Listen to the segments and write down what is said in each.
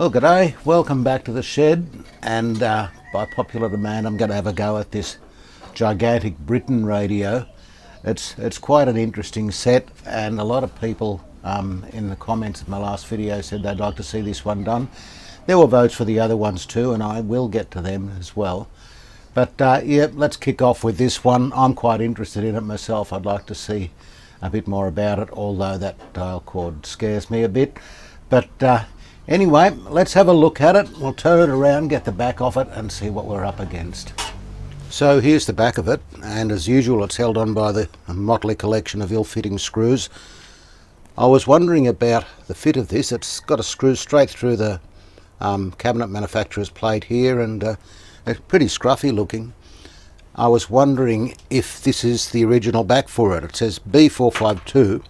Well, g'day, welcome back to the shed, and by popular demand I'm going to have a go at this gigantic BRITON radio. It's quite an interesting set, and a lot of people in the comments of my last video said they'd like to see this one done. There were votes for the other ones too, and I will get to them as well. But yeah, let's kick off with this one. I'm quite interested in it myself. I'd like to see a bit more about it, although that dial cord scares me a bit. But anyway, let's have a look at it. We'll turn it around, get the back off it, and see what we're up against. So here's the back of it, and as usual it's held on by the motley collection of ill-fitting screws. I was wondering about the fit of this. It's got a screw straight through the cabinet manufacturer's plate here, and it's pretty scruffy looking. I was wondering if this is the original back for it. It says B452,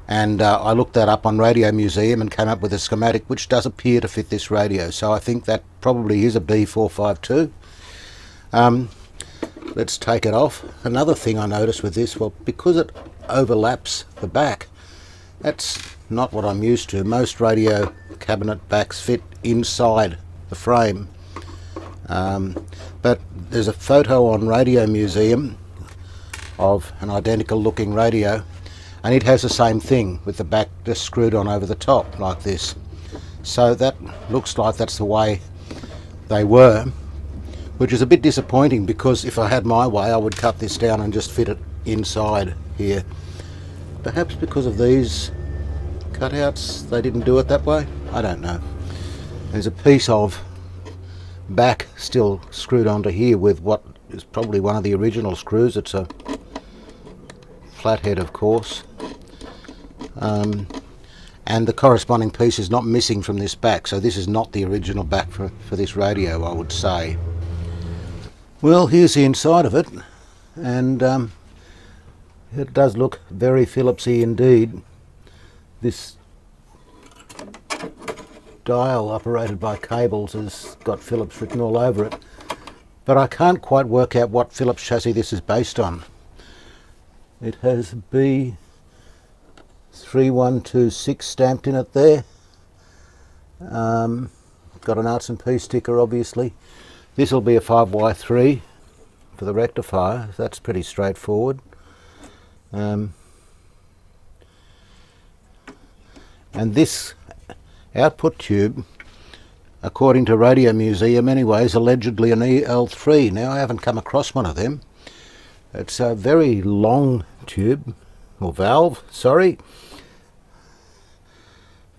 and I looked that up on Radio Museum and came up with a schematic which does appear to fit this radio, so I think that probably is a B452. Let's take it off. Another thing I noticed with this, well, because it overlaps the back, that's not what I'm used to. Most radio cabinet backs fit inside the frame. But there's a photo on Radio Museum of an identical looking radio, and it has the same thing with the back just screwed on over the top like this. So that looks like that's the way they were, which is a bit disappointing, because if I had my way I would cut this down and just fit it inside here. Perhaps because of these cutouts they didn't do it that way, I don't know. There's a piece of back still screwed onto here with what is probably one of the original screws. It's a flathead, of course, and the corresponding piece is not missing from this back, so this is not the original back for this radio, I would say. Well, here's the inside of it, and it does look very Phillipsy indeed. This dial, operated by cables, has got Philips written all over it, but I can't quite work out what Philips chassis this is based on. It has B3126 stamped in it there. Got an Arts and P sticker, obviously. This will be a 5Y3 for the rectifier. That's pretty straightforward. And this output tube, according to Radio Museum anyway, is allegedly an EL3. Now, I haven't come across one of them. It's a very long tube, or valve, sorry.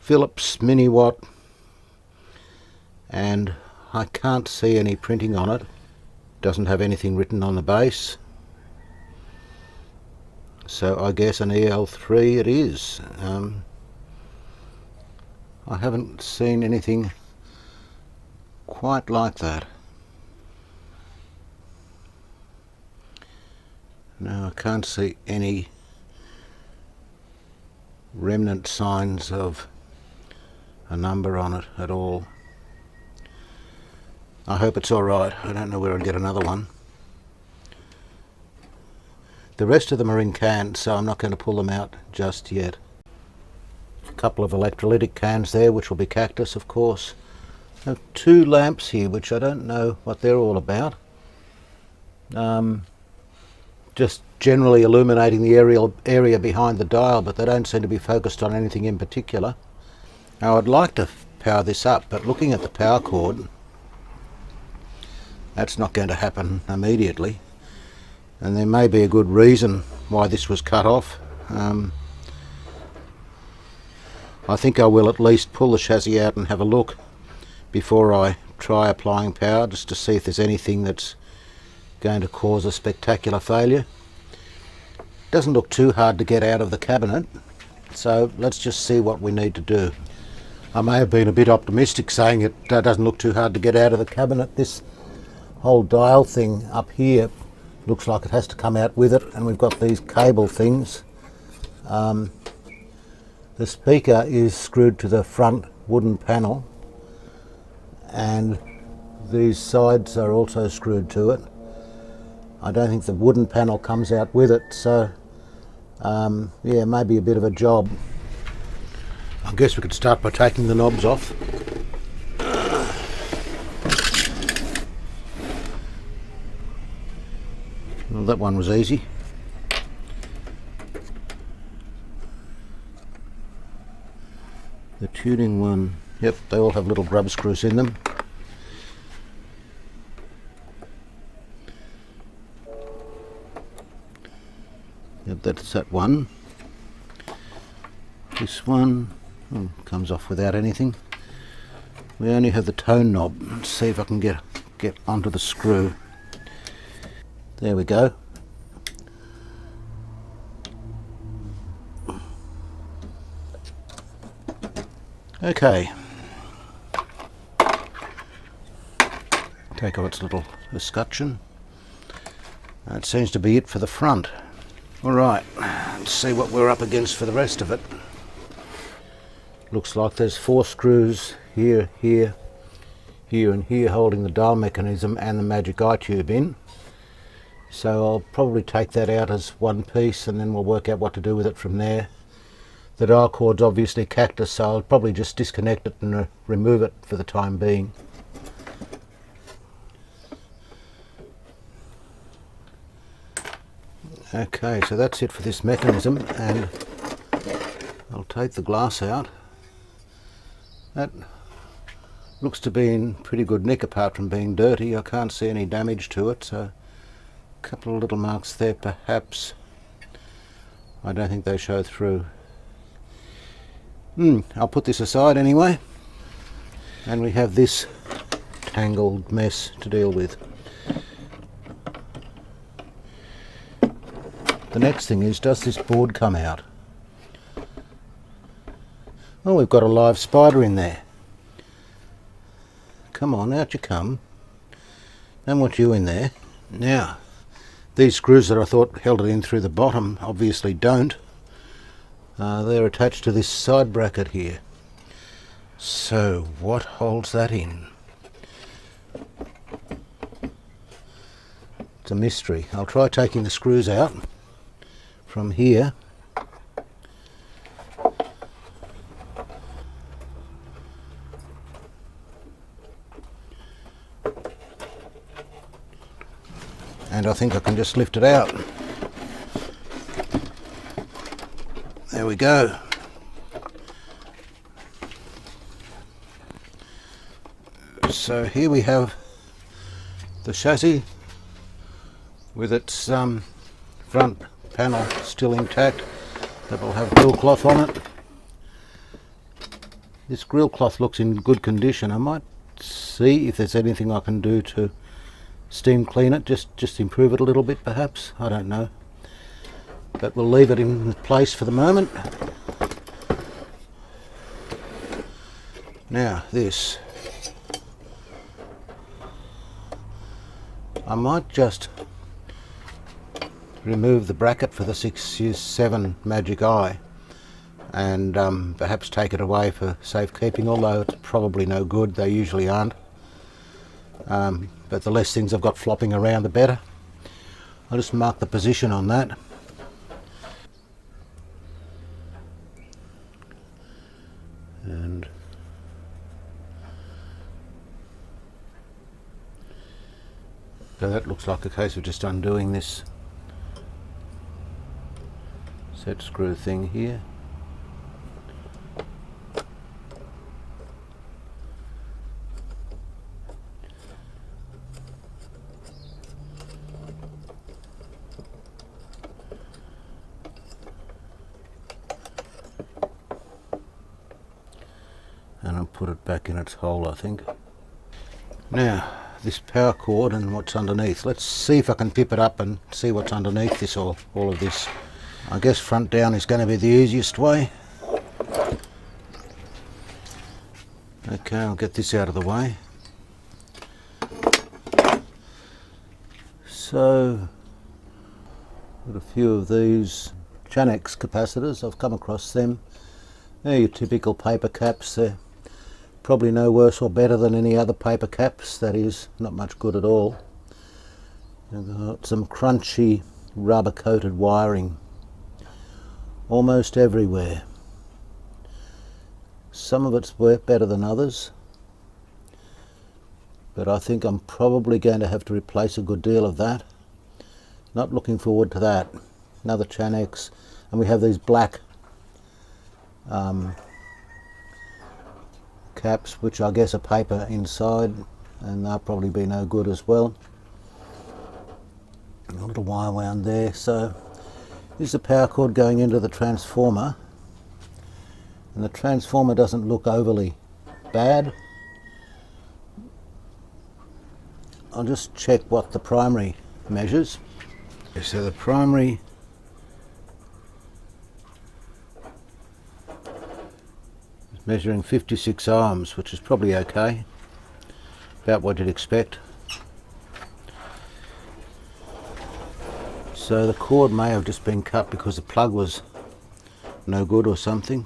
Philips mini watt, and I can't see any printing on it. Doesn't have anything written on the base, so I guess an EL3 it is. I haven't seen anything quite like that. No, I can't see any remnant signs of a number on it at all. I hope it's alright. I don't know where I'd get another one. The rest of them are in cans, so I'm not going to pull them out just yet. A couple of electrolytic cans there, which will be cactus, of course. I have two lamps here, which I don't know what they're all about. Just generally illuminating the area behind the dial, but they don't seem to be focused on anything in particular. Now, I'd like to power this up, but looking at the power cord, that's not going to happen immediately, and there may be a good reason why this was cut off. I think I will at least pull the chassis out and have a look before I try applying power, just to see if there's anything that's going to cause a spectacular failure. It doesn't look too hard to get out of the cabinet, so let's just see what we need to do. I may have been a bit optimistic saying it doesn't look too hard to get out of the cabinet. This whole dial thing up here looks like it has to come out with it, and we've got these cable things. The speaker is screwed to the front wooden panel, and these sides are also screwed to it. I don't think the wooden panel comes out with it, so yeah, maybe a bit of a job. I guess we could start by taking the knobs off. that one was easy. The tuning one, yep, they all have little grub screws in them. Yep, that's that one. This one comes off without anything. We only have the tone knob. Let's see if I can get onto the screw. There we go. Okay. Take off its little escutcheon. That seems to be it for the front. Alright, let's see what we're up against for the rest of it. Looks like there's 4 screws here, here, here and here holding the dial mechanism and the magic eye tube in. So I'll probably take that out as one piece and then we'll work out what to do with it from there. The dial cord's obviously cactus, so I'll probably just disconnect it and remove it for the time being. Okay, so that's it for this mechanism, and I'll take the glass out. That looks to be in pretty good nick apart from being dirty. I can't see any damage to it, so a couple of little marks there perhaps. I don't think they show through. I'll put this aside anyway, and we have this tangled mess to deal with. The next thing is, does this board come out? Oh, we've got a live spider in there. Come on, out you come. Don't want you in there. Now, these screws that I thought held it in through the bottom obviously don't. They're attached to this side bracket here. So what holds that in? It's a mystery. I'll try taking the screws out from here. And I think I can just lift it out. There we go. So here we have the chassis with its front panel still intact. That will have grill cloth on it. This grill cloth looks in good condition. I might see if there's anything I can do to steam clean it, just improve it a little bit perhaps. I don't know. But we'll leave it in place for the moment. Now this. I might just remove the bracket for the 6-7 magic eye and perhaps take it away for safekeeping, although it's probably no good. They usually aren't. But the less things I've got flopping around the better. I'll just mark the position on that. And so that looks like a case of just undoing this set screw thing here. And I'll put it back in its hole, I think. Now, this power cord and what's underneath. Let's see if I can pip it up and see what's underneath this, all of this. I guess front down is going to be the easiest way. Okay, I'll get this out of the way. So, got a few of these CHANT capacitors. I've come across them. They're your typical paper caps. They're probably no worse or better than any other paper caps. That is, not much good at all. They've got some crunchy rubber coated wiring almost everywhere. Some of it's better than others, but I think I'm probably going to have to replace a good deal of that. Not looking forward to that. Another CHANT, and we have these black caps, which I guess are paper inside, and they'll probably be no good as well. A little wire wound there. So here's the power cord going into the transformer, and the transformer doesn't look overly bad. I'll just check what the primary measures. So the primary is measuring 56 ohms, which is probably okay, about what you'd expect. So the cord may have just been cut because the plug was no good or something.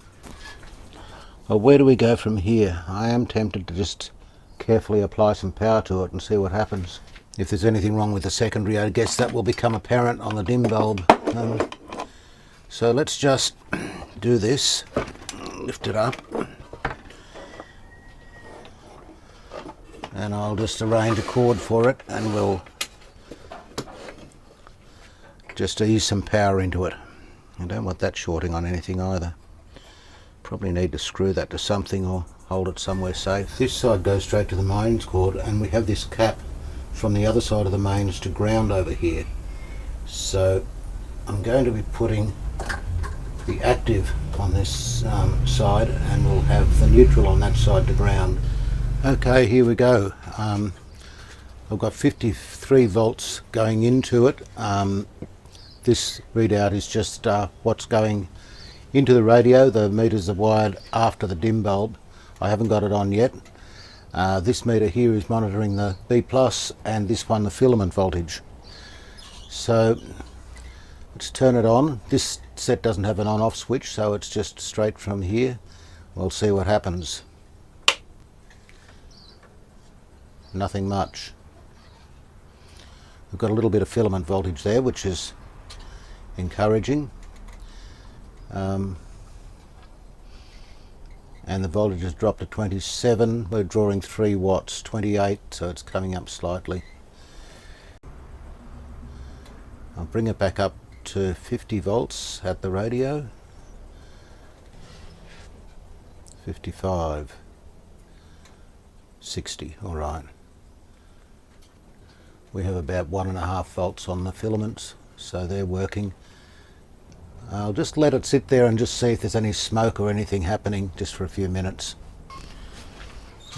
Well, where do we go from here? I am tempted to just carefully apply some power to it and see what happens. If there's anything wrong with the secondary, I guess that will become apparent on the dim bulb. So let's just do this, lift it up, and I'll just arrange a cord for it, and we'll just ease some power into it. I don't want that shorting on anything either. Probably need to screw that to something or hold it somewhere safe. This side goes straight to the mains cord, and we have this cap from the other side of the mains to ground over here. So I'm going to be putting the active on this side, and we'll have the neutral on that side to ground. Okay, here we go. I've got 53 volts going into it. This readout is just what's going into the radio. The meters are wired after the dim bulb. I haven't got it on yet. This meter here is monitoring the B+, and this one the filament voltage. So let's turn it on. This set doesn't have an on-off switch, so it's just straight from here. We'll see what happens. Nothing much. We've got a little bit of filament voltage there, which is encouraging. And the voltage has dropped to 27. We're drawing 3 watts, 28, so it's coming up slightly. I'll bring it back up to 50 volts at the radio. 55, 60, all right. We have about 1.5 volts on the filaments, so they're working. I'll just let it sit there and just see if there's any smoke or anything happening, just for a few minutes.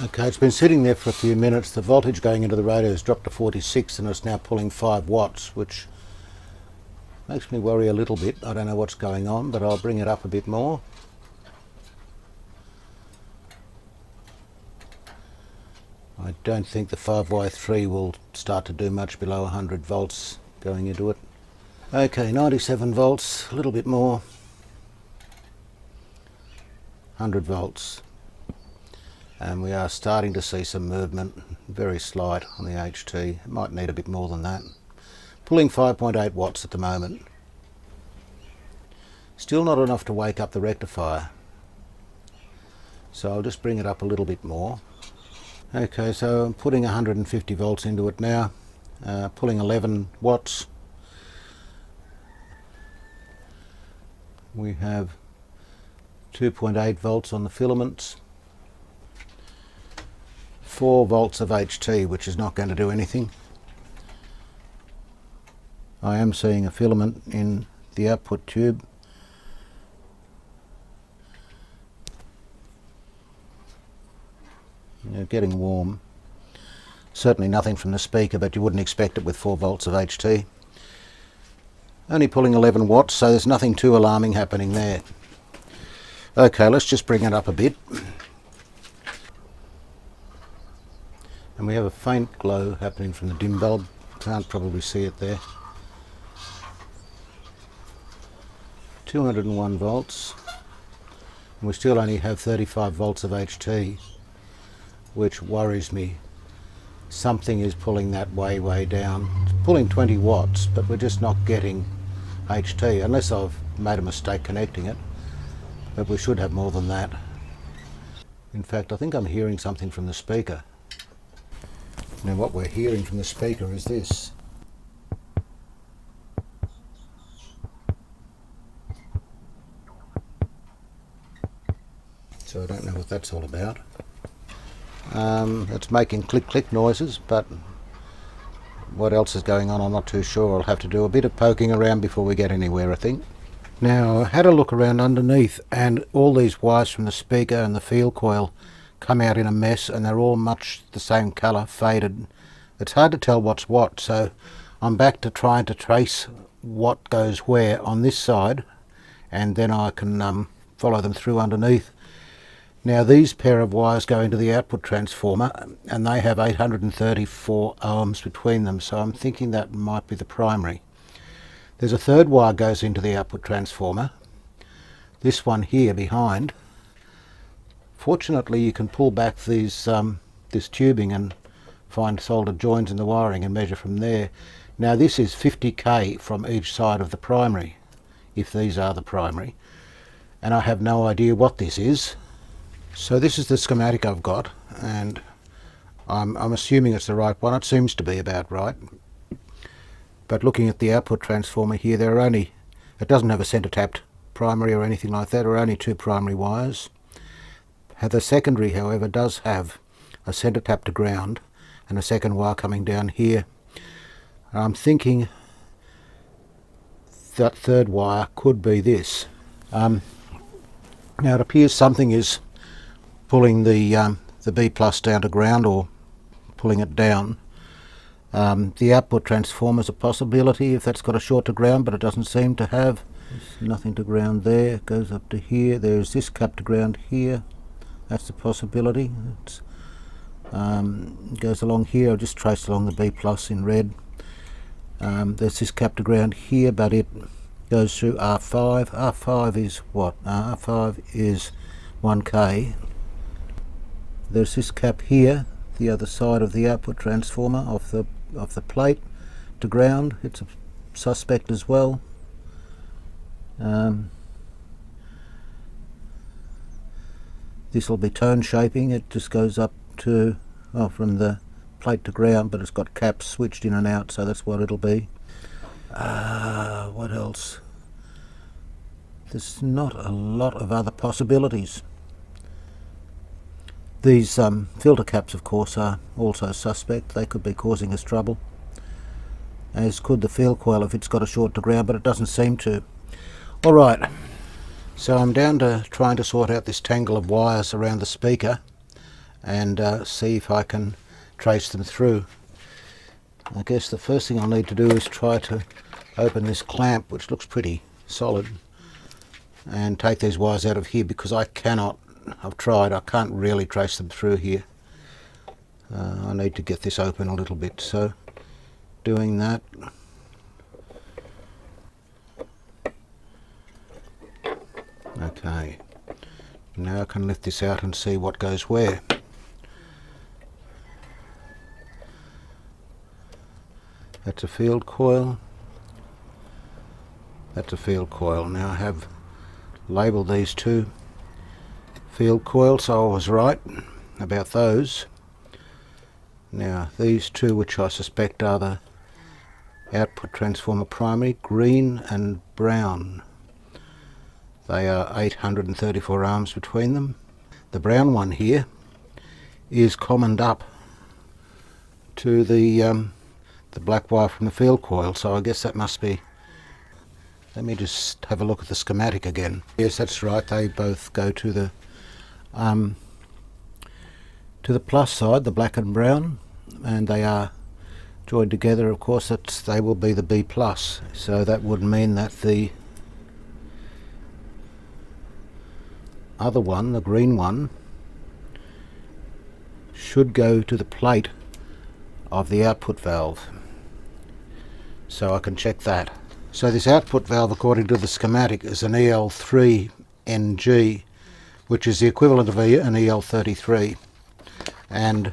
Okay, it's been sitting there for a few minutes. The voltage going into the radio has dropped to 46, and it's now pulling 5 watts, which makes me worry a little bit. I don't know what's going on, but I'll bring it up a bit more. I don't think the 5Y3 will start to do much below 100 volts going into it. Okay, 97 volts, a little bit more. 100 volts. And we are starting to see some movement, very slight on the HT. It might need a bit more than that. Pulling 5.8 watts at the moment. Still not enough to wake up the rectifier. So I'll just bring it up a little bit more. Okay, so I'm putting 150 volts into it now, pulling 11 watts. We have 2.8 volts on the filaments, 4 volts of HT, which is not going to do anything. I am seeing a filament in the output tube. They're getting warm. Certainly nothing from the speaker, but you wouldn't expect it with 4 volts of HT. Only pulling 11 watts, so there's nothing too alarming happening there. Okay, let's just bring it up a bit. And we have a faint glow happening from the dim bulb. Can't probably see it there. 201 volts. And we still only have 35 volts of HT, which worries me. Something is pulling that way down. It's pulling 20 watts, but we're just not getting HT, unless I've made a mistake connecting it. But we should have more than that. In fact, I think I'm hearing something from the speaker. Now what we're hearing from the speaker is this. so I don't know what that's all about. It's making click click noises, but what else is going on I'm not too sure. I'll have to do a bit of poking around before we get anywhere, I think. Now, I had a look around underneath, and all these wires from the speaker and the field coil come out in a mess, and they're all much the same colour, faded. It's hard to tell what's what, so I'm back to trying to trace what goes where on this side, and then I can follow them through underneath. Now, these pair of wires go into the output transformer, and they have 834 ohms between them, so I'm thinking that might be the primary. There's a third wire goes into the output transformer, this one here behind. Fortunately, you can pull back these this tubing and find soldered joins in the wiring and measure from there. Now, this is 50k from each side of the primary, if these are the primary, and I have no idea what this is. So this is the schematic I've got, and I'm assuming it's the right one. It seems to be about right. But looking at the output transformer here, it doesn't have a centre tapped primary or anything like that. There are only two primary wires. The secondary, however, does have a centre tap to ground and a second wire coming down here. I'm thinking that third wire could be this. Now, it appears something is pulling the B plus down to ground, or pulling it down. The output transformer is a possibility if that's got a short to ground, but it doesn't seem to have. There's nothing to ground there. It goes up to here. There's this cap to ground here. That's the possibility. It goes along here. I've just traced along the B plus in red. There's this cap to ground here, but it goes through R5. R5 is what? R5 is 1K. There's this cap here, the other side of the output transformer off the plate to ground. It's a suspect as well. This will be tone shaping. It just goes up to, well, from the plate to ground, but it's got caps switched in and out, so that's what it'll be. What else? There's not a lot of other possibilities. These filter caps, of course, are also suspect. They could be causing us trouble, as could the field coil if it's got a short to ground, but it doesn't seem to. Alright, so I'm down to trying to sort out this tangle of wires around the speaker and see if I can trace them through. I guess the first thing I'll need to do is try to open this clamp, which looks pretty solid, and take these wires out of here, because I've tried, I can't really trace them through here. I need to get this open a little bit, so doing that. Okay, now I can lift this out and see what goes where. That's a field coil. That's a field coil. Now I have labelled these two field coils, so I was right about those. Now these two, which I suspect are the output transformer primary, green and brown. They are 834 ohms between them. The brown one here is commoned up to the black wire from the field coil, so I guess that must be. Let me just have a look at the schematic again. Yes, that's right, they both go to the plus side, the black and brown, and they are joined together. Of course, they will be the B plus, so that would mean that the other one, the green one, should go to the plate of the output valve, so I can check that. So this output valve, according to the schematic, is an EL3NG, which is the equivalent of an EL33. And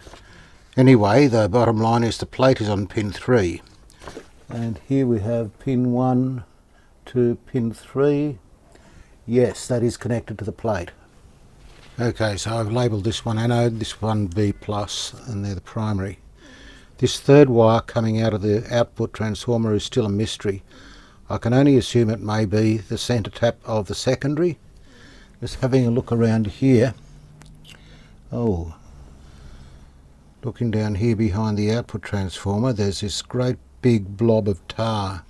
anyway, the bottom line is the plate is on pin 3. And here we have pin 1 to pin 3. Yes, that is connected to the plate. Okay, so I've labelled this one anode, this one B plus, and they're the primary. This third wire coming out of the output transformer is still a mystery. I can only assume it may be the centre tap of the secondary. Just having a look around here, Oh, looking down here behind the output transformer, there's this great big blob of tar.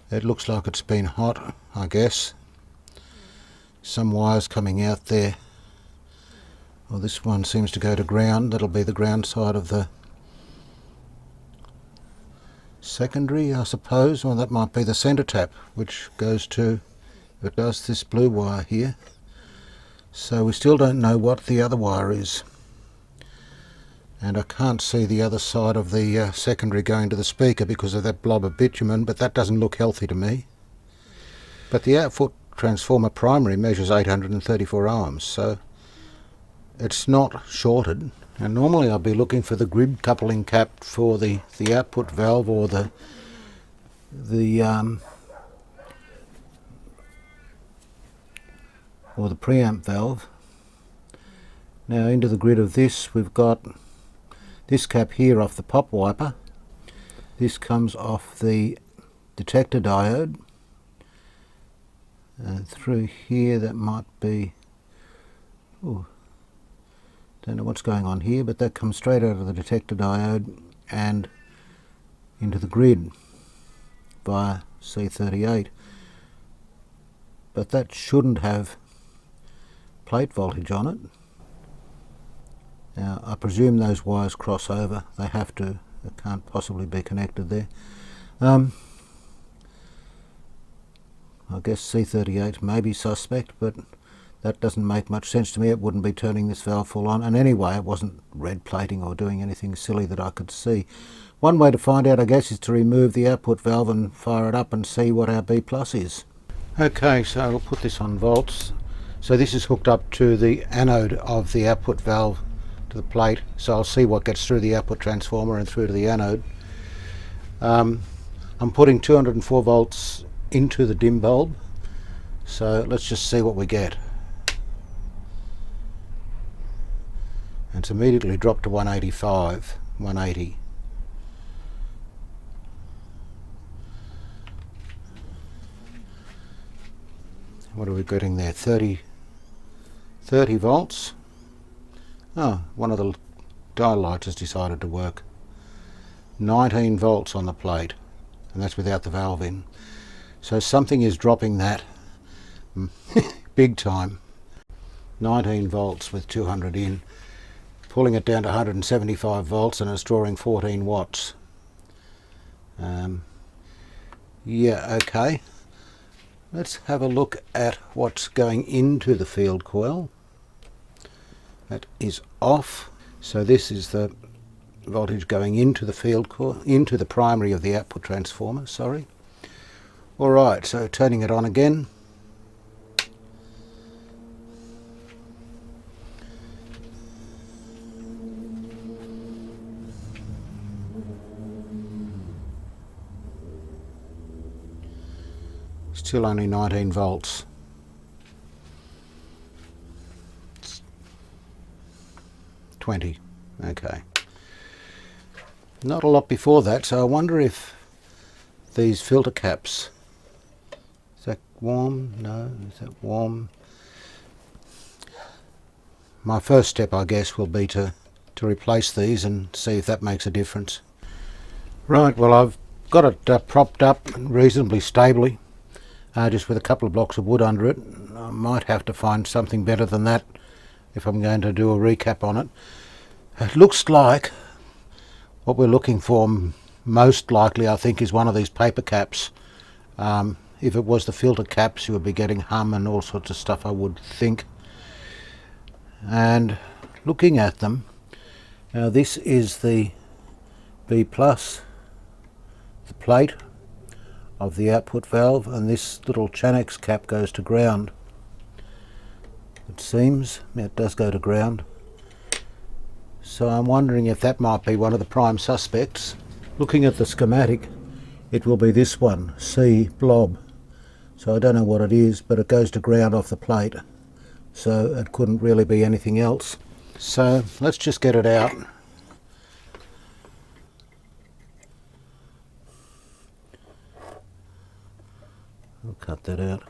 It looks like it's been hot, I guess. Some wires coming out there. Well, this one seems to go to ground. That'll be the ground side of the secondary, I suppose. Well, that might be the centre tap, which goes to, it does, this blue wire here. So we still don't know what the other wire is. And I can't see the other side of the secondary going to the speaker because of that blob of bitumen, but that doesn't look healthy to me. But the output transformer primary measures 834 ohms, so it's not shorted. And normally I'll be looking for the grid coupling cap for the output valve or the preamp valve. Now into the grid of this we've got this cap here off the pop wiper. This comes off the detector diode. And through here that might be, oh, don't know what's going on here, but that comes straight out of the detector diode and into the grid via C38. But that shouldn't have plate voltage on it. Now I presume those wires cross over. They have to. It can't possibly be connected there. I guess C38 may be suspect, but that doesn't make much sense to me. It wouldn't be turning this valve full on. And anyway, it wasn't red plating or doing anything silly that I could see. One way to find out, I guess, is to remove the output valve and fire it up and see what our B plus is. Okay, so I'll put this on volts. So this is hooked up to the anode of the output valve to the plate. So I'll see what gets through the output transformer and through to the anode. I'm putting 204 volts into the dim bulb. So let's just see what we get. And it's immediately dropped to 185, 180. What are we getting there? 30 volts. Oh, one of the dial lights has decided to work. 19 volts on the plate, and that's without the valve in. So something is dropping that big time. 19 volts with 200 in, pulling it down to 175 volts, and it's drawing 14 watts. Yeah, okay. Let's have a look at what's going into the field coil. That is off. So this is the voltage going into the field coil, into the primary of the output transformer, sorry. Alright, so turning it on again. Still only 19 volts. It's 20. Okay. Not a lot before that, so I wonder if these filter caps, is that warm? No, is that warm? My first step, I guess, will be to replace these and see if that makes a difference. Right, well, I've got it propped up reasonably stably. Just with a couple of blocks of wood under it. I might have to find something better than that if I'm going to do a recap on it. It looks like what we're looking for most likely, I think, is one of these paper caps. If it was the filter caps, you would be getting hum and all sorts of stuff, I would think. And looking at them, now this is the B plus, the plate of the output valve, and this little CHANT cap goes to ground. It seems, yeah, it does go to ground. So I'm wondering if that might be one of the prime suspects. Looking at the schematic, it will be this one, C blob. So I don't know what it is, but it goes to ground off the plate. So it couldn't really be anything else. So let's just get it out. I'll cut that out,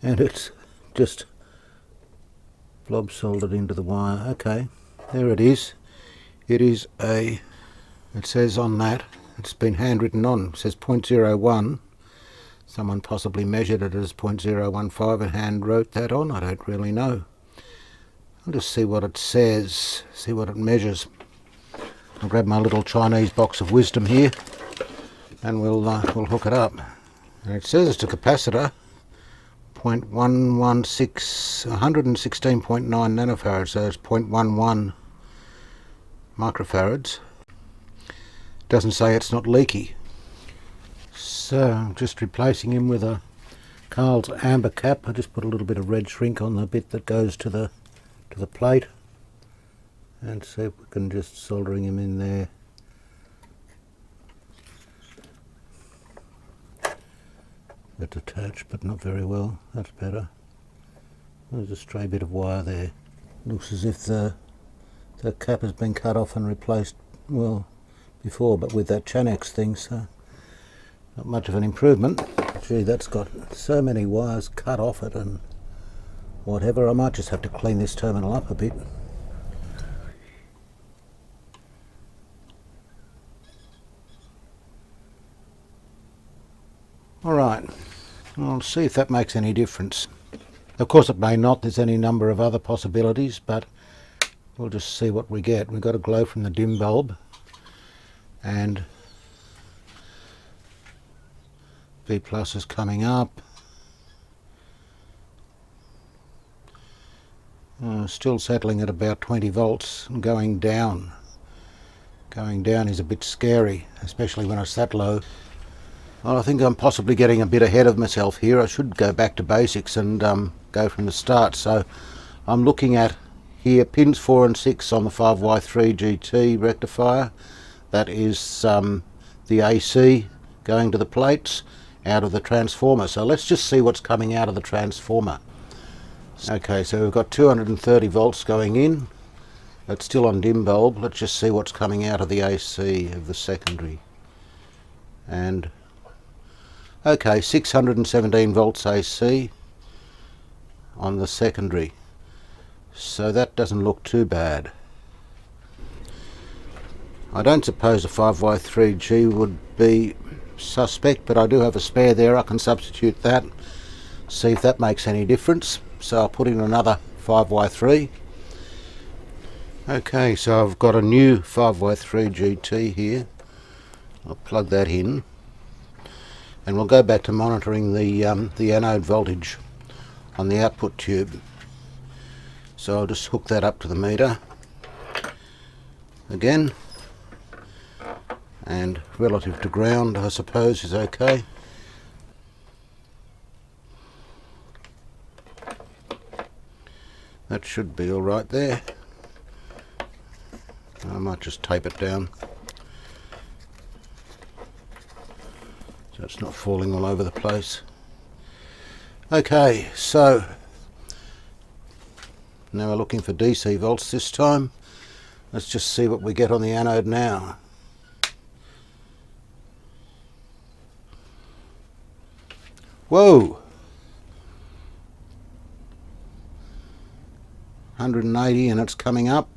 and it's just blob soldered into the wire. Okay, there it is. It is a, it says on that, it's been handwritten on, it says 0.01. Someone possibly measured it as 0.015 and hand wrote that on, I don't really know. I'll just see what it says, see what it measures. I'll grab my little Chinese box of wisdom here and we'll hook it up. And it says it's a capacitor, 116.9 nanofarads, so it's 0.11 microfarads. It doesn't say it's not leaky. So I'm just replacing him with a Carl's amber cap. I just put a little bit of red shrink on the bit that goes to the plate, and see if we can just soldering him in there. It's attached but not very well. That's better. There's a stray bit of wire there. Looks as if the cap has been cut off and replaced, well, before, but with that CHANT thing, so not much of an improvement. Gee, that's got so many wires cut off it and whatever. I might just have to clean this terminal up a bit. Alright, I'll see if that makes any difference. Of course it may not, there's any number of other possibilities, but we'll just see what we get. We've got a glow from the dim bulb, and V plus is coming up. Still settling at about 20 volts and going down. Going down is a bit scary, especially when it's that low. Well, I think I'm possibly getting a bit ahead of myself here. I should go back to basics and go from the start. So I'm looking at here pins 4 and 6 on the 5Y3 GT rectifier. That is the AC going to the plates out of the transformer. So let's just see what's coming out of the transformer. Okay, so we've got 230 volts going in. It's still on dim bulb. Let's just see what's coming out of the AC of the secondary. And okay, 617 volts AC on the secondary. So that doesn't look too bad. I don't suppose a 5Y3G would be suspect, but I do have a spare there. I can substitute that, see if that makes any difference. So I'll put in another 5Y3. Okay, so I've got a new 5Y3 GT here. I'll plug that in, and we'll go back to monitoring the anode voltage on the output tube. So I'll just hook that up to the meter again, and relative to ground I suppose is okay. That should be all right there. I might just tape it down so it's not falling all over the place. Okay, so now we're looking for DC volts this time. Let's just see what we get on the anode now. Whoa! 180 and it's coming up.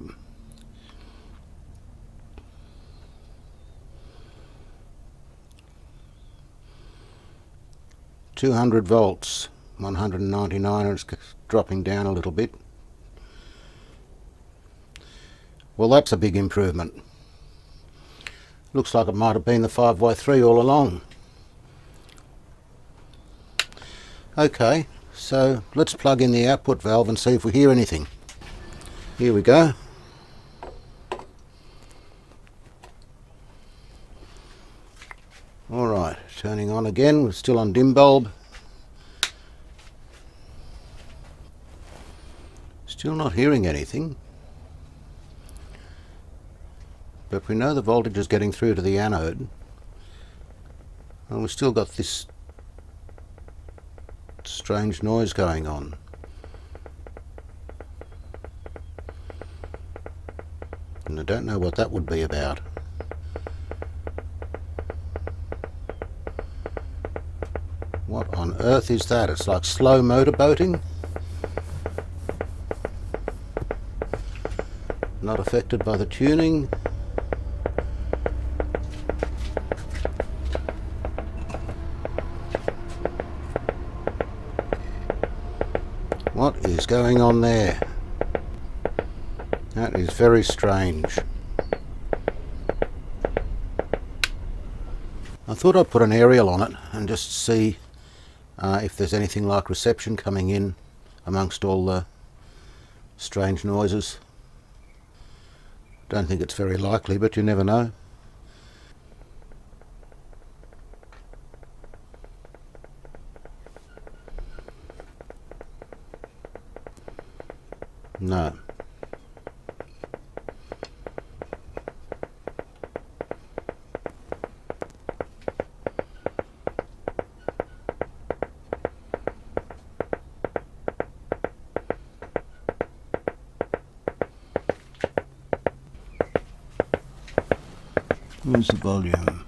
$200 volts, 199, and it's dropping down a little bit. Well, that's a big improvement. Looks like it might have been the 5Y3 all along. Okay, so let's plug in the output valve and see if we hear anything. Here we go. Alright, turning on again. We're still on dim bulb. Still not hearing anything. But we know the voltage is getting through to the anode. And we've still got this strange noise going on. And I don't know what that would be about. What on earth is that? It's like slow motorboating. Not affected by the tuning. What is going on there? That is very strange. I thought I'd put an aerial on it and just see if there's anything like reception coming in amongst all the strange noises. Don't think it's very likely, but you never know. No. Where's the volume?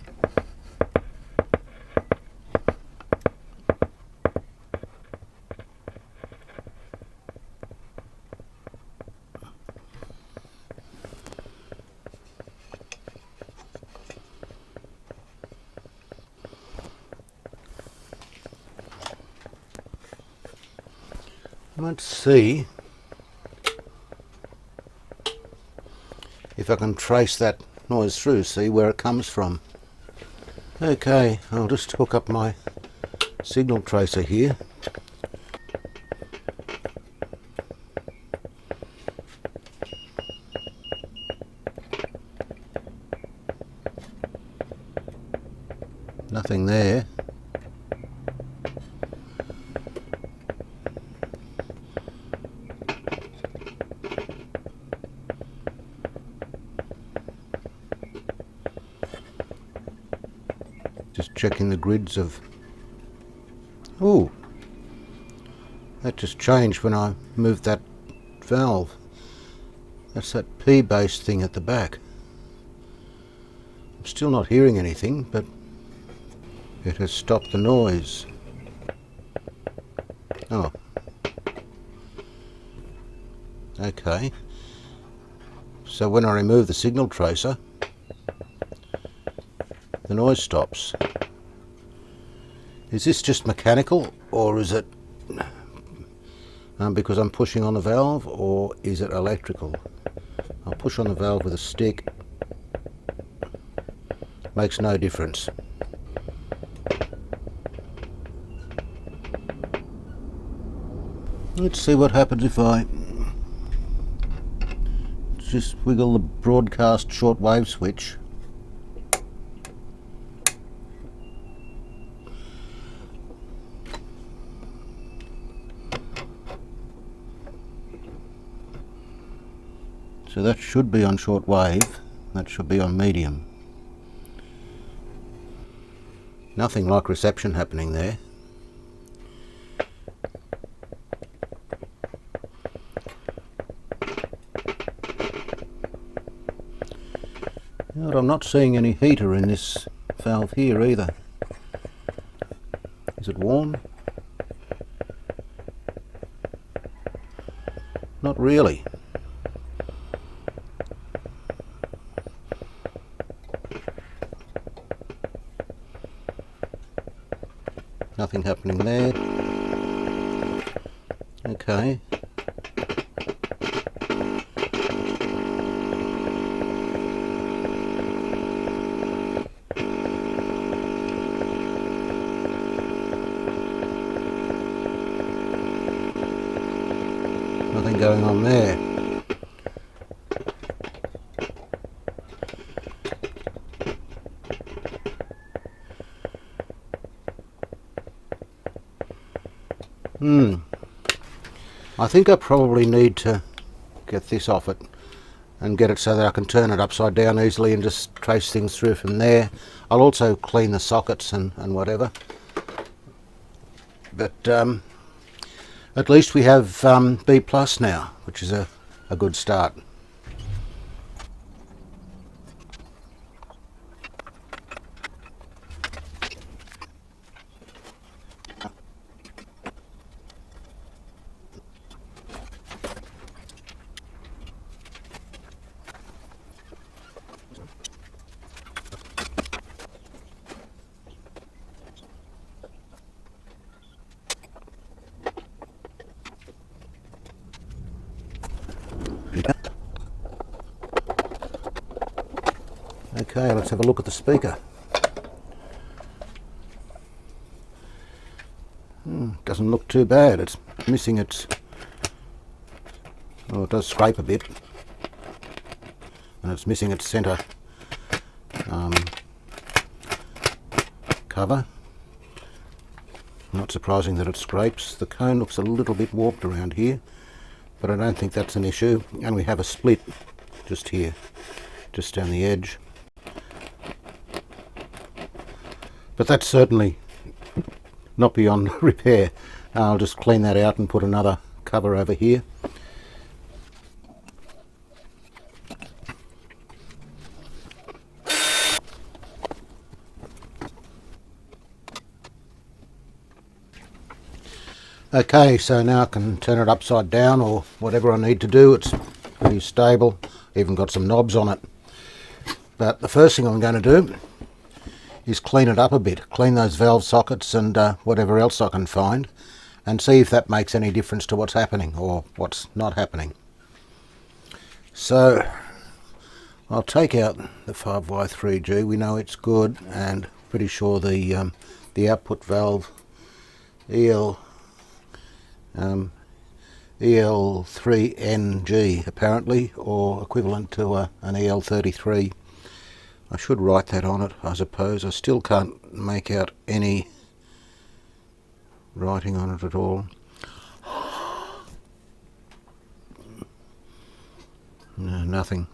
Let's see if I can trace that noise through, see where it comes from. Okay, I'll just hook up my signal tracer here. Nothing there. Just checking the grids of... Ooh, that just changed when I moved that valve. That's that P-base thing at the back. I'm still not hearing anything, but it has stopped the noise. Oh. Okay. So when I remove the signal tracer, the noise stops. Is this just mechanical, or is it because I'm pushing on the valve, or is it electrical? I'll push on the valve with a stick. Makes no difference. Let's see what happens if I just wiggle the broadcast shortwave switch. So that should be on shortwave, that should be on medium. Nothing like reception happening there. But I'm not seeing any heater in this valve here either. Is it warm? Not really. Nothing happening there. Okay. Nothing going on there. I think I probably need to get this off it and get it so that I can turn it upside down easily and just trace things through from there. I'll also clean the sockets and whatever. But at least we have B plus now, which is a good start. Okay, let's have a look at the speaker. Doesn't look too bad. It's missing its... Oh, it does scrape a bit. And it's missing its centre cover. Not surprising that it scrapes. The cone looks a little bit warped around here, but I don't think that's an issue. And we have a split just here, just down the edge. But that's certainly not beyond repair. I'll just clean that out and put another cover over here. Okay, so now I can turn it upside down or whatever I need to do. It's pretty stable, even got some knobs on it. But the first thing I'm going to do is clean it up a bit, clean those valve sockets and whatever else I can find, and see if that makes any difference to what's happening or what's not happening. So I'll take out the 5Y3G. We know it's good, and pretty sure the output valve EL3NG apparently, or equivalent to an EL33. I should write that on it, I suppose. I still can't make out any writing on it at all. No, nothing.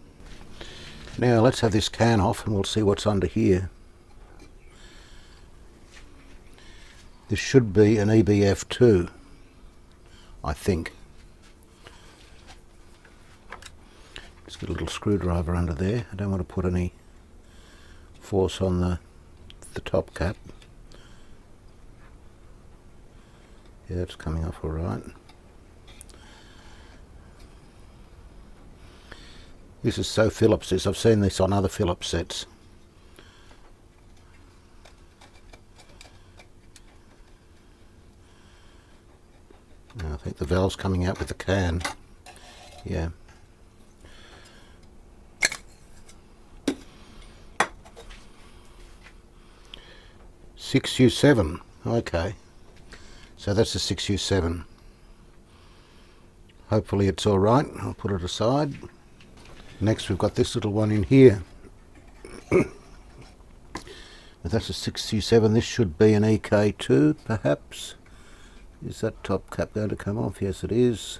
Now let's have this can off and we'll see what's under here. This should be an EBF2, I think. Just get a little screwdriver under there. I don't want to put any force on the top cap. Yeah, it's coming off all right. This is so Phillips. I've seen this on other Phillips sets. I think the valve's coming out with the can. Yeah. (6U7). Okay. So that's a 6U7. Hopefully it's all right. I'll put it aside. Next we've got this little one in here. But that's a 6U7. This should be an EK2 perhaps. Is that top cap going to come off? Yes it is.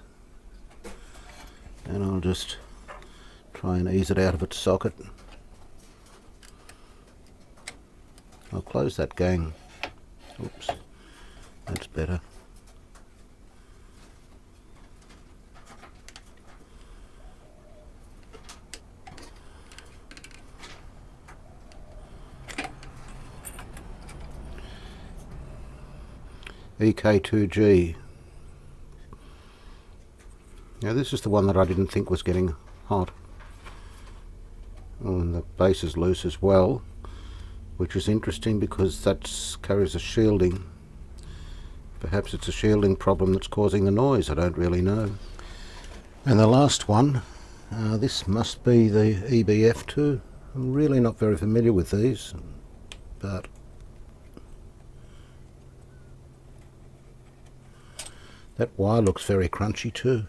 And I'll just try and ease it out of its socket. I'll close that gang. Oops, that's better. EK2G. Now this is the one that I didn't think was getting hot. Oh, and the base is loose as well, which is interesting because that carries a shielding. Perhaps it's a shielding problem that's causing the noise, I don't really know. And the last one, this must be the EBF2. I'm really not very familiar with these, but that wire looks very crunchy too.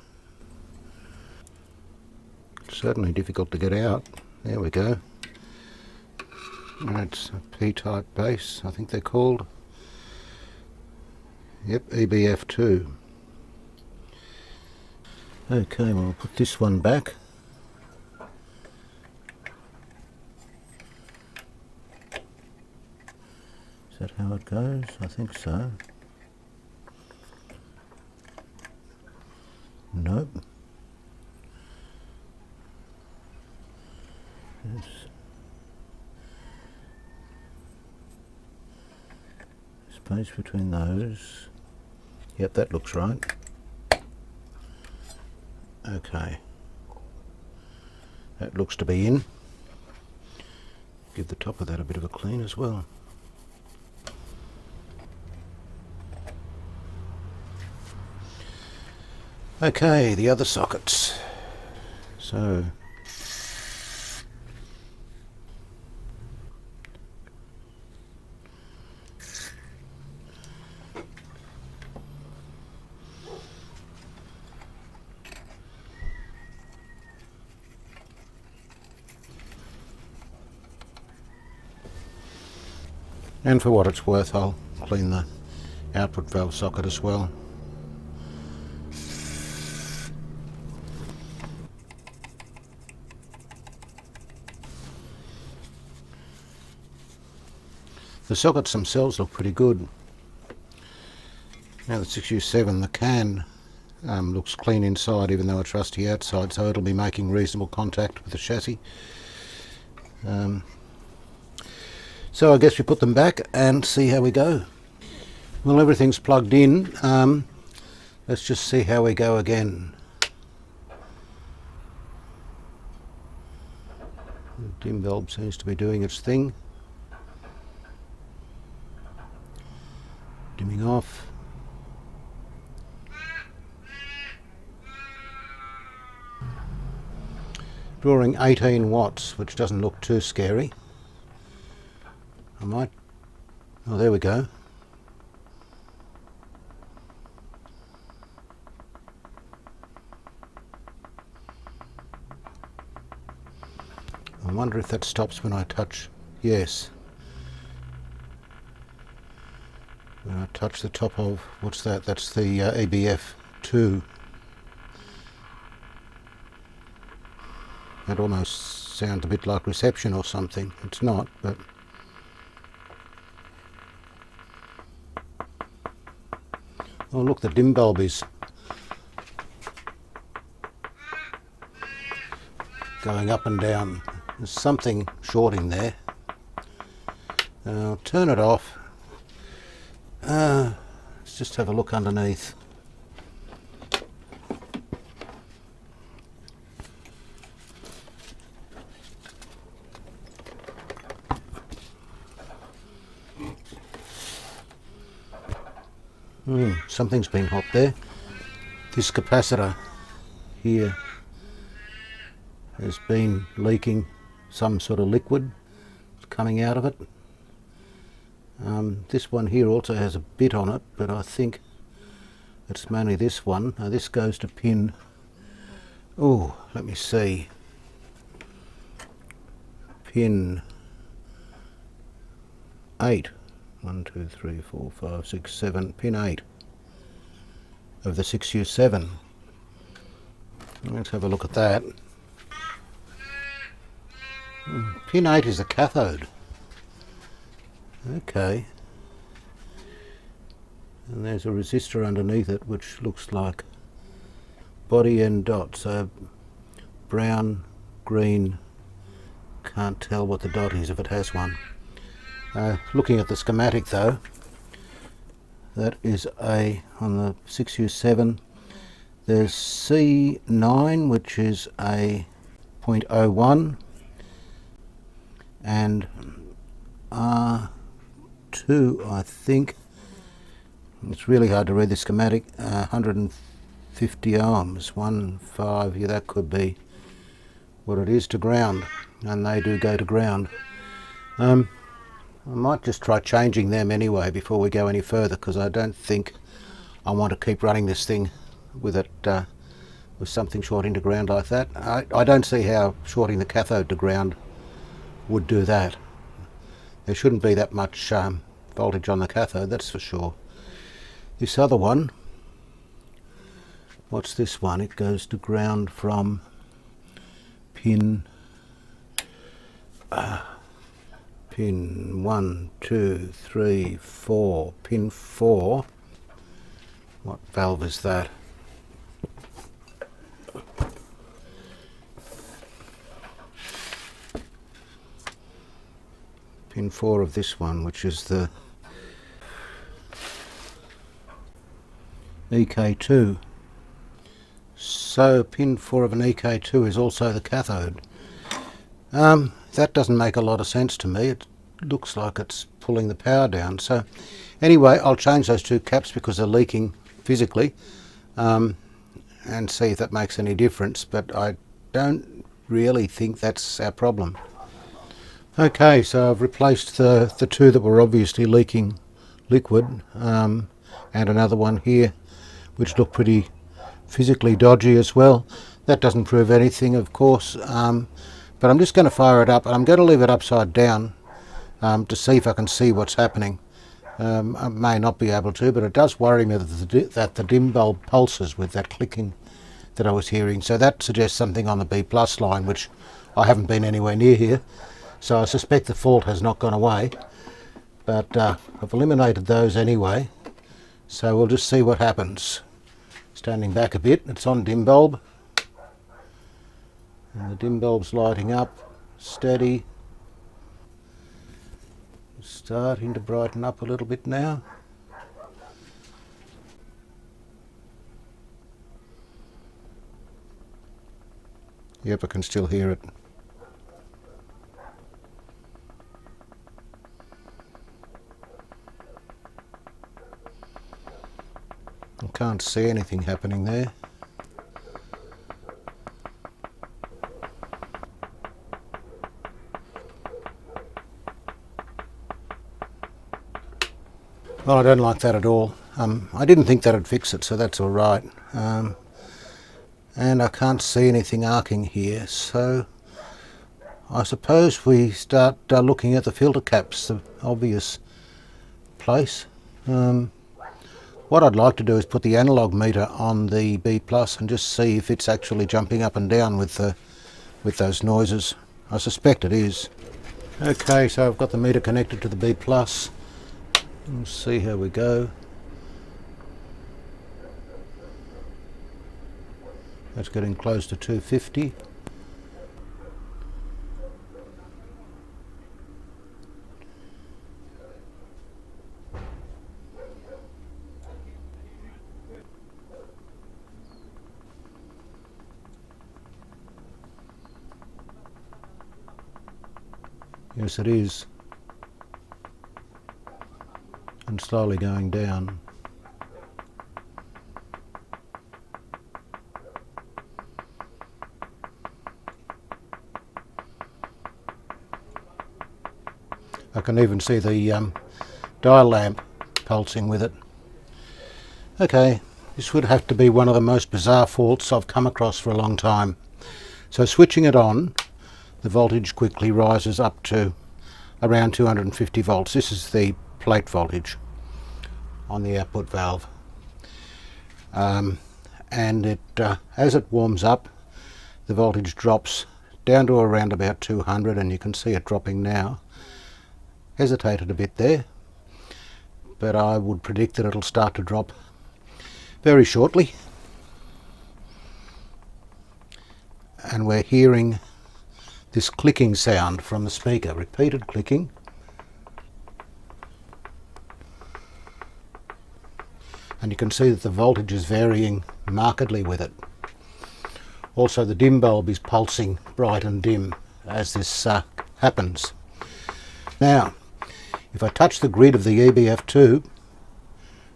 It's certainly difficult to get out. There we go. That's a P-type base, I think they're called. Yep, EBF2. Okay, well, I'll put this one back. Is that how it goes? I think so. Nope. Yes. Space between those. Yep, that looks right. Okay. That looks to be in. Give the top of that a bit of a clean as well. Okay, the other sockets. So And for what it's worth, I'll clean the output valve socket as well. The sockets themselves look pretty good. Now the 6U7, the can looks clean inside even though it's rusty outside, so it'll be making reasonable contact with the chassis. So I guess we put them back and see how we go. Well, everything's plugged in. Let's just see how we go again. The dim bulb seems to be doing its thing. Dimming off. Drawing 18 watts, which doesn't look too scary. I might... oh, there we go. I wonder if that stops when I touch... yes. When I touch the top of... what's that? That's the EBF2. That almost sounds a bit like reception or something. It's not, but... oh look, the dim bulb is going up and down. There's something shorting there. I'll turn it off. Let's just have a look underneath. Something's been hot there. This capacitor here has been leaking some sort of liquid coming out of it. This one here also has a bit on it, but I think it's mainly this one. Now this goes to pin, oh, let me see, pin 8. 1, 2, 3, 4, 5, 6, 7, pin 8 of the 6U7. Let's have a look at that. Pin 8 is the cathode. Okay. And there's a resistor underneath it which looks like body end dot, so brown, green, can't tell what the dot is if it has one. Looking at the schematic though, that is on the 6U7, there's C9 which is a 0.01 and R2 I think, it's really hard to read the schematic, 150 ohms, 1.5, yeah that could be what it is to ground, and they do go to ground. I might just try changing them anyway before we go any further, because I don't think I want to keep running this thing with it with something shorting to ground like that. I don't see how shorting the cathode to ground would do that. There shouldn't be that much voltage on the cathode, that's for sure. This other one, what's this one? It goes to ground from pin 1, 2, 3, 4, pin 4. What valve is that? Pin 4 of this one, which is the EK2. So pin 4 of an EK2 is also the cathode. That doesn't make a lot of sense to me. It looks like it's pulling the power down. So anyway, I'll change those two caps because they're leaking physically, and see if that makes any difference, but I don't really think that's our problem. Okay, so I've replaced the two that were obviously leaking liquid, and another one here which looked pretty physically dodgy as well. That doesn't prove anything, of course, but I'm just going to fire it up, and I'm going to leave it upside down to see if I can see what's happening. I may not be able to, but it does worry me that the dim bulb pulses with that clicking that I was hearing. So that suggests something on the B plus line, which I haven't been anywhere near here. So I suspect the fault has not gone away, but I've eliminated those anyway. So we'll just see what happens. Standing back a bit, it's on dim bulb. And the dim bulb's lighting up, steady. Starting to brighten up a little bit now. Yep, I can still hear it. I can't see anything happening there. Well, I don't like that at all. I didn't think that'd fix it, so that's all right. And I can't see anything arcing here, so I suppose we start looking at the filter caps, the obvious place. What I'd like to do is put the analog meter on the B plus and just see if it's actually jumping up and down with those noises. I suspect it is. Okay, so I've got the meter connected to the B plus. We'll see how we go. That's getting close to 250. Yes, it is. And slowly going down. I can even see the dial lamp pulsing with it. Okay, this would have to be one of the most bizarre faults I've come across for a long time. So switching it on, the voltage quickly rises up to around 250 volts. This is the plate voltage on the output valve. And it, as it warms up, the voltage drops down to around about 200, and you can see it dropping now. Hesitated a bit there, but I would predict that it'll start to drop very shortly. And we're hearing this clicking sound from the speaker, repeated clicking. And you can see that the voltage is varying markedly with it. Also, the dim bulb is pulsing bright and dim as this happens. Now, if I touch the grid of the EBF tube,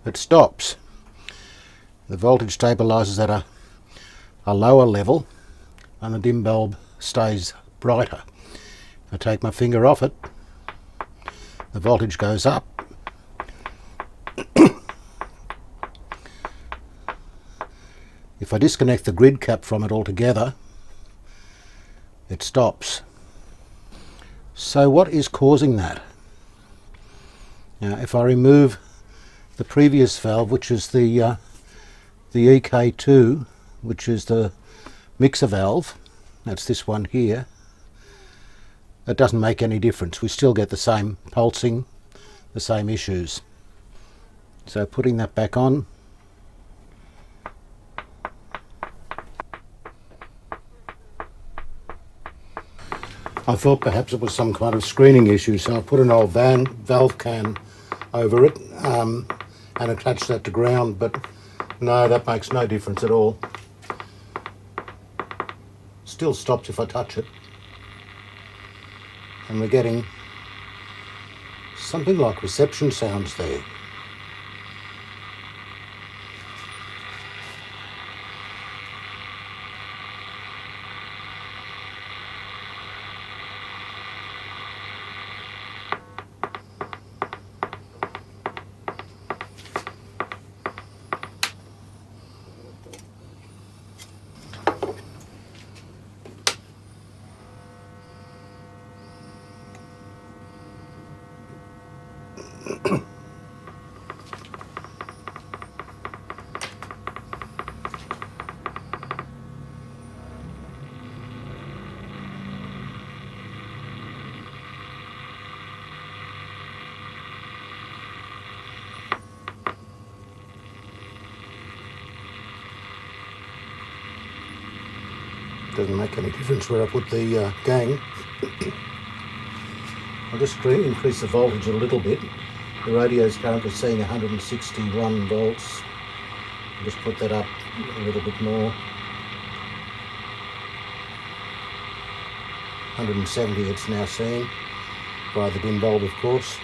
it stops. The voltage stabilises at a lower level and the dim bulb stays brighter. If I take my finger off it, the voltage goes up. If I disconnect the grid cap from it altogether, it stops. So what is causing that? Now, if I remove the previous valve, which is the EK2, which is the mixer valve, that's this one here, it doesn't make any difference. We still get the same pulsing, the same issues. So putting that back on, I thought perhaps it was some kind of screening issue, so I put an old valve can over it and attached that to ground, but no, that makes no difference at all. Still stops if I touch it. And we're getting something like reception sounds there. Doesn't make any difference where I put the gang. I'll just increase the voltage a little bit. The radio is currently seeing 161 volts. I'll just put that up a little bit more. 170 it's now seeing, by the dim bulb of course.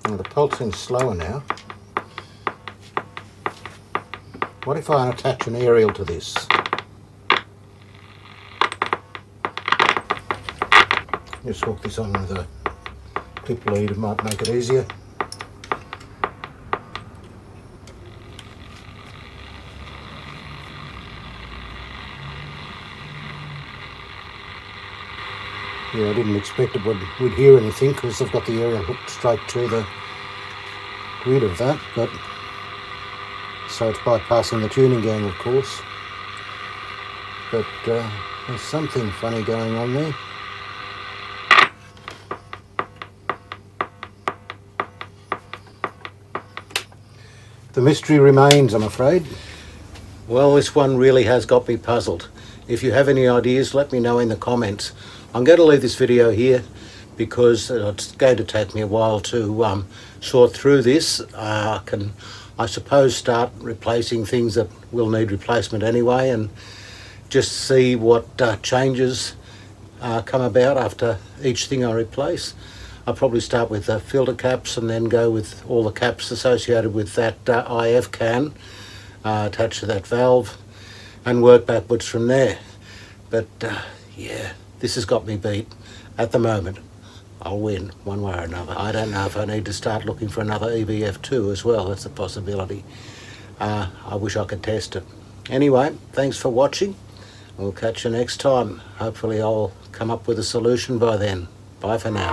Now the pulsing's slower now. What if I attach an aerial to this? Just hook this on with a clip lead, it might make it easier. Yeah, I didn't expect we'd hear anything because I've got the aerial hooked straight to the grid of that, but so it's bypassing the tuning gang of course. But there's something funny going on there. The mystery remains, I'm afraid. Well, this one really has got me puzzled. If you have any ideas, let me know in the comments. I'm going to leave this video here because it's going to take me a while to sort through this. I can, I suppose, start replacing things that will need replacement anyway and just see what changes come about after each thing I replace. I'll probably start with the filter caps and then go with all the caps associated with that IF can attached to that valve and work backwards from there. But yeah, this has got me beat at the moment. I'll win one way or another. I don't know if I need to start looking for another EBF2 as well. That's a possibility. I wish I could test it. Anyway, thanks for watching. We'll catch you next time. Hopefully I'll come up with a solution by then. Bye for now.